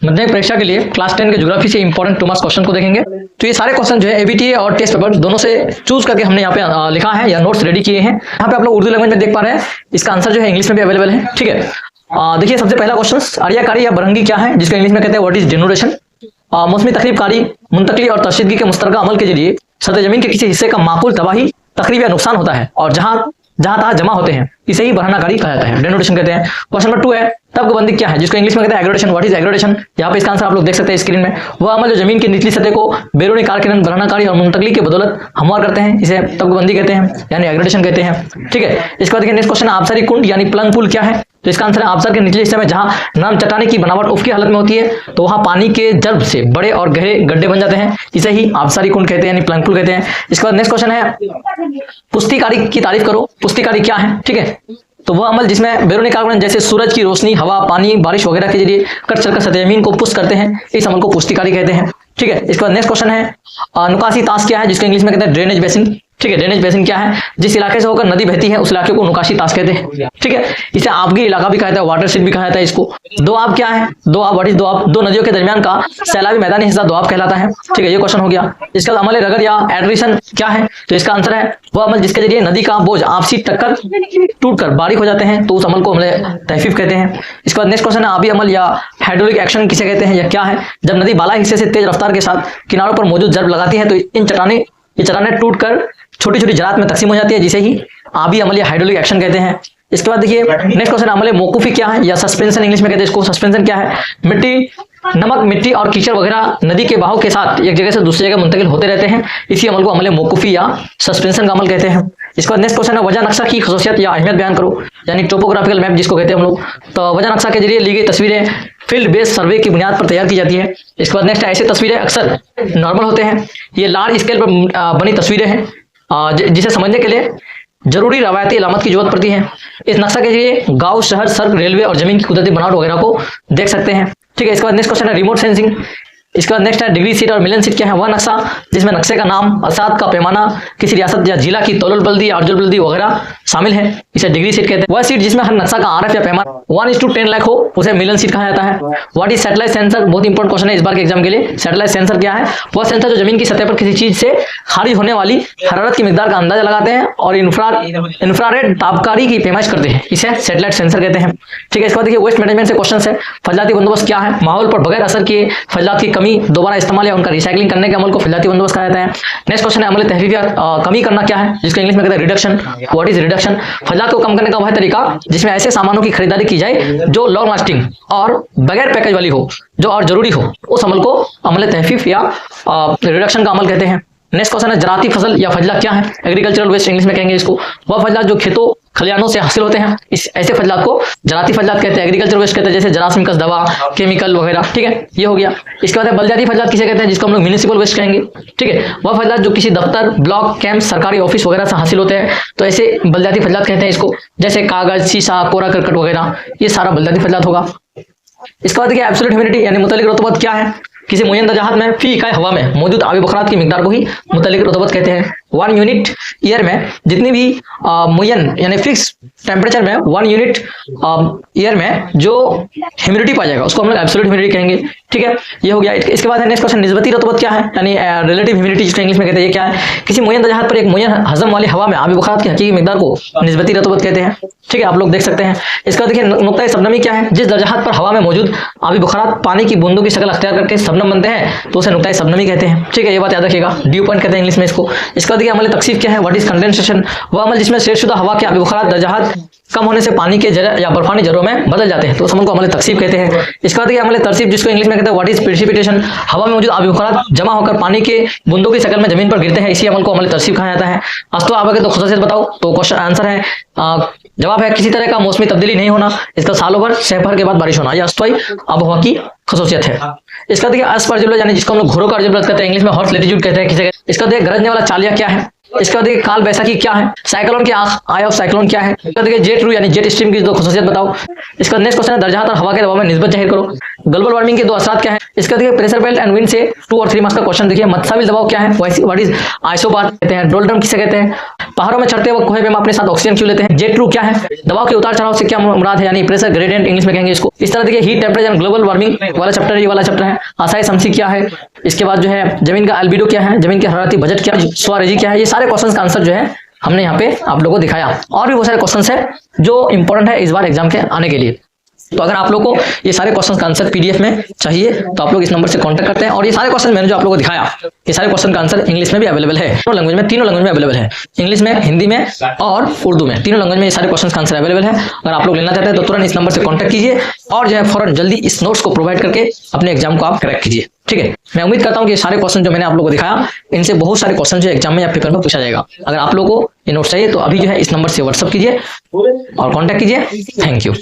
माध्यमिक परीक्षा के लिए क्लास 10 के ज्योग्राफी से इंपॉर्टेंट 2 मार्क्स क्वेश्चन को देखेंगे। तो ये सारे क्वेश्चन जो है एबीटीए और टेस्ट पेपर दोनों से चूज करके हमने यहाँ पे लिखा है या नोट्स रेडी किए हैं। यहाँ पे आप लोग उर्दू लैंग्वेज में देख पा रहे हैं, इसका आंसर जो है इंग्लिश में भी अवेलेबल है। ठीक है, देखिए सबसे पहला क्वेश्चन, आर्याकारी या बरहंगी क्या है, जिसको इंग्लिश में कहते हैं व्हाट इज डेनुरेशन। मौसमी तकरीबकारी, मुंतकली और तरशीदगी के मुश्तरका अमल के जरिए सतह जमीन के किसी हिस्से का माकूल तबाही, तकरीब या नुकसान होता है और जहां तहाँ जमा होते हैं, इसे ही बरहनाकारी कहा जाता है, डेनुरेशन कहते हैं। क्वेश्चन नंबर 2 है तबकबंदी क्या है, जिसको इंग्लिश में कहते हैं एग्रेडेशन। व्हाट इज एग्रेडेशन, यहाँ पे इसका आंसर आप लोग देख सकते हैं स्क्रीन में। वह अमल जो जमीन की निचली सतह को बैरूनी कारकिरण, बरहनाकारी और मुंतकली के बदौलत हमवार करते हैं, इसे तबकबंदी कहते हैं यानी एग्रेडेशन कहते हैं। ठीक है, इसके बाद देखिए नेक्स्ट क्वेश्चन, आबसारी कुंड यानी प्लंग पुल क्या है, तो इसका आंसर है आबसार के निचले हिस्से में जहां नरम चट्टाने की बनावट उफकी हालत में होती है, तो वहां पानी के जर्ब से बड़े और गहरे गड्ढे बन जाते हैं, इसे ही आबसारी कुंड कहते हैं यानी प्लंग पुल कहते हैं। इसके बाद नेक्स्ट क्वेश्चन है पुष्टिकारी की तारीफ करो। पुष्टिकारी क्या है, ठीक है, तो वह अमल जिसमें बैरूनी कारकन जैसे सूरज की रोशनी, हवा, पानी, बारिश वगैरह के जरिए कट चलकर सतह जमीन को पुष्ट करते हैं, इस अमल को पुष्टिकारी कहते हैं। ठीक है, इसके बाद नेक्स्ट क्वेश्चन है नुकासी ताश क्या है, जिसको इंग्लिश में कहते हैं ड्रेनेज बेसिन। ठीक है, ड्रेनेज बेसिन क्या है, जिस इलाके से होकर नदी बहती है उस इलाके को नुकाशी ताश कहते हैं। ठीक है, इसे आबगी इलाका भी कहा जाता है, वाटरशेड भी कहा जाता है इसको। दो आब क्या है, दो आब व्हाट इज दो आब, दो नदियों के दरमियान का सैलाबी मैदानी हिस्सा दो आब कहलाता है। ठीक है, ये क्वेश्चन हो गया। इसका अमल रगड़ या एड्रेशन क्या है, तो इसका आंसर है वह अमल जिसके जरिए नदी का बोझ आपसी टक्कर टूटकर बारीक हो जाते हैं, तो उस अमल को अमल तहफीफ कहते हैं। इसके बाद नेक्स्ट क्वेश्चन है आबी अमल या हाइड्रोलिक एक्शन किसे कहते हैं या क्या है, जब नदी बाला हिस्से से तेज रफ्तार के साथ किनारों पर मौजूद जर्ब लगाती है तो इन चट्टाने टूटकर छोटी छोटी जरात में तकसीम हो जाती है, जिसे ही आबी अमल या हाइड्रोलिक एक्शन कहते हैं। इसके बाद देखिए नेक्स्ट क्वेश्चन, अमल मौकूफी क्या है या सस्पेंशन इंग्लिश में कहते हैं इसको। सस्पेंशन क्या है, नमक, मिट्टी और कीचड़ वगैरह नदी के बहाव के साथ एक जगह से दूसरी जगह मुंतकिल होते रहते हैं, इसी अमल को अमल मौकूफी या सस्पेंशन का अमल कहते हैं। इसके बाद नेक्स्ट क्वेश्चन है वजह नक्शा की खसूसियत या अहमियत बयान करो, यानी टोपोग्राफिकल मैप जिसको कहते हैं हम लोग। तो वजह नक्शा के जरिए ली गई तस्वीरें फील्ड बेस्ड सर्वे की बुनियाद पर तैयार की जाती है। इसके बाद नेक्स्ट, ऐसी तस्वीरें अक्सर नॉर्मल होते हैं, ये लार्ज स्केल पर बनी तस्वीरें हैं जिसे समझने के लिए जरूरी रवायती अलामत की जरूरत पड़ती है। इस नक्शा के जरिए गांव, शहर, सड़क, रेलवे और जमीन की कुदरती बनावट वगैरह को देख सकते हैं। ठीक है, इसके बाद नेक्स्ट क्वेश्चन है रिमोट सेंसिंग। इसके बाद नेक्स्ट है डिग्री सीट और मिलियन सीट क्या है, वह नक्शा जिसमें नक्शे का नाम, असाद का पैमाना, किसी रियासत या जिला की तौल बल्दी या अर्जुल बल्दी वगैरह शामिल है, इसे डिग्री सीट कहते हैं। वह सीट जिसमें हर नक्शा का आरएफ या पैमाना 1:10 लाख हो, उसे मिलियन सीट कहा जाता है। व्हाट इज सैटेलाइट सेंसर, बहुत इंपॉर्टेंट क्वेश्चन है इस बार के एग्जाम के लिए। सैटेलाइट सेंसर क्या है, वह सेंसर जो जमीन की सतह पर किसी चीज से खारिज होने वाली हरारत की मिकदार का अंदाजा लगाते हैं और इंफ्रारेड तापकारी की पैमाइश करते हैं, इसे सैटेलाइट सेंसर कहते हैं। ठीक है, इसके बाद देखिए वेस्ट मैनेजमेंट से क्वेश्चन है, फजलाती बंदोबस्त क्या है, माहौल पर बगैर असर किए फजलात की कमी, दोबारा इस्तेमाल या उनका रिसाइकलिंग करने के अमल को फजलाती बंदोबस्त कहा जाता है। नेक्स्ट क्वेश्चन है अमल तहफीफ या कमी करना क्या है, जिसको इंग्लिश में कहते हैं रिडक्शन। व्हाट इज रिडक्शन, फजलात को कम करने का वह तरीका जिसमें ऐसे सामानों की खरीदारी की जाए जो लॉन्ग लास्टिंग और बगैर पैकेज वाली हो, जो और जरूरी हो, उस अमल को अमल तहफीफ या रिडक्शन का अमल कहते हैं। नेक्स्ट क्वेश्चन है ज़राअती फसल या फजला क्या है, एग्रीकल्चरल वेस्ट इंग्लिश में कहेंगे इसको। वह फजलात जो खेतों खलियानों से हासिल होते हैं, इस ऐसे फजलात को ज़राअती फजलात कहते हैं, एग्रीकल्चर वेस्ट कहते हैं, जैसे जरासीम का दवा, केमिकल वगैरह। ठीक है, ये हो गया। इसके बाद बलदियाती फजलात किसे कहते हैं, जिसको हम लोग म्यूनिसिपल वेस्ट कहेंगे। ठीक है, वह फजलात जो किसी दफ्तर, ब्लॉक, कैंप, सरकारी ऑफिस वगैरह से हासिल होते हैं, तो ऐसे बलदियाती फजलात कहते हैं इसको, जैसे कागज, शीशा, कोरा करकट वगैरह, ये सारा बलदियाती फजलात होगा। इसके बाद देखिए एब्सोल्यूट ह्यूमिडिटी यानी मुतल्लिक रतबत क्या है, किसी मुय्यन जहाज में फी इकाई हवा में मौजूद आबी बुखारात की मिकदार को ही मुतल्लिक रतबत कहते हैं। 1 यूनिट ईयर में जितनी भी मुय्यन यानी फिक्स टेम्परेचर में 1 यूनिट ईयर में जो ह्यूमिडिटी पाया जाएगा उसको हम लोग एब्सोल्यूट ह्यूमिडिटी कहेंगे। ठीक है, ये हो गया। इसके बाद है नेक्स्ट क्वेश्चन, निस्बती रतबत क्या है, यानी रिलेटिव ह्यूमिडिटी जिसको इंग्लिश में कहते हैं, ये क्या है, किसी मुय्यन जहाज पर एक मुय्यन हजम वाली हवा में आबी बुखारात की हकीकी मिकदार को निस्बती रतबत कहते हैं। ठीक है, आप लोग देख सकते हैं। इसका देखिए नुक्ता शबनमी क्या है, जिस दरजहात पर हवा में मौजूद आबी बुखारात पानी की बूंदों की शक्ल अख्तियार करके शबनम बनते हैं, तो उसे नुक्ता शबनमी कहते हैं। ठीक है, ये बात याद रखिएगा, ड्यू पॉइंट कहते हैं इंग्लिश में इसको। इसका देखिए अमल तकसीफ क्या है, व्हाट इज कंडेंसेशन, वह अमल जिसमें शेरशुदा हवा के आबी बुखारात दरजहात कम होने से पानी के जर या बर्फानी जरों में बदल जाते हैं, तो उस अमल को अमल तकसीफ कहते हैं। इसका देखिए अमल तरसीब जिसको इंग्लिश में कहते हैं व्हाट इज प्रेसिपिटेशन, हवा में मौजूद आबी बुखारात जमा होकर पानी के बूंदों की शक्ल में जमीन पर गिरते हैं, इसी अमल को अमल तरसीब कहा जाता है। अस्तो आबा तो खुसूसियत बताओ, तो क्वेश्चन आंसर है जवाब है किसी तरह का मौसमी तब्दीली नहीं होना, इसका सालों भर शहभर के बाद बारिश होना, यह अस्थायी आबोहवा की खसूसियत है। इसका देखिए अस्पर्जुल यानी जिसको हम लोग घोरों का अर्जुल कहते हैं, इंग्लिश में हॉट लैटिट्यूड कहते हैं किसी। इसका देखिए गरजने वाला चालिया क्या है, इसके बाद देखिए काल बैसाखी क्या है, साइक्लोन की आई ऑफ साइक्लोन क्या है, इसके बाद देखिए जेट ट्रू यानी जेट स्ट्रीम की दो खुसूसियत बताओ। इसका नेक्स्ट क्वेश्चन है दर्जातर हवा के दबाव में निस्बत जाहिर करो। ग्लोबल वार्मिंग के दो असरात क्या है। इसका देखिए प्रेशर बेल्ट एंड विंड से 2 और 3 मार्क्स का क्वेश्चन देखिए। मत्साविल दबाव क्या है, व्हाट इज आइसोबार कहते हैं, डोलड्रम किसे कहते हैं, पहाड़ों में चढ़ते वक्त कोहे पे हम अपने साथ ऑक्सीजन क्यों लेते हैं, जेट ट्रू क्या है, दबाव के उतार चढ़ाव से क्या मुराद है यानी प्रेशर ग्रेडियंट इंग्लिश में कहेंगे इसको। इस तरह देखिए हीट टेम्परेचर ग्लोबल वार्मिंग वाला चैप्टर ये वाला चैप्टर है। आसाई शमसी क्या है, इसके बाद जो है जमीन का एल्बिडो क्या है, जमीन के हरारती बजट क्या है, स्वरेजी क्या है, ये सारे क्वेश्चंस का आंसर जो है हमने यहाँ पे आप लोगों को दिखाया। और भी बहुत सारे क्वेश्चंस है जो इंपॉर्टेंट है इस बार एग्जाम के आने के लिए। तो अगर आप लोग को ये सारे क्वेश्चन का आंसर पीडीएफ में चाहिए तो आप लोग इस नंबर से कांटेक्ट करते हैं। और ये सारे क्वेश्चन मैंने जो आप लोगों को दिखाया ये सारे क्वेश्चन का आंसर इंग्लिश में भी अवेलेबल है, तीनों लैंग्वेज में अवेलेबल है, इंग्लिश में, हिंदी में और उर्दू में, तीनों लैंग्वेज में ये सारे क्वेश्चन का आंसर अवेलेबल है। अगर आप लोग लेना चाहते हैं तो तुरंत इस नंबर से कॉन्टेक्ट कीजिए और जो है फौरन जल्दी इस नोट्स को प्रोवाइड करके अपने एग्जाम को आप क्रैक कीजिए। ठीक है, मैं उम्मीद करता हूँ कि सारे क्वेश्चन जो मैंने आप लोगों को दिखाया इनसे बहुत सारे क्वेश्चन जो एग्जाम में या पेपर में पूछा जाएगा। अगर आप लोगों को ये नोट्स चाहिए तो अभी जो है इस नंबर से व्हाट्सअप कीजिए और कॉन्टैक्ट कीजिए। Thank you.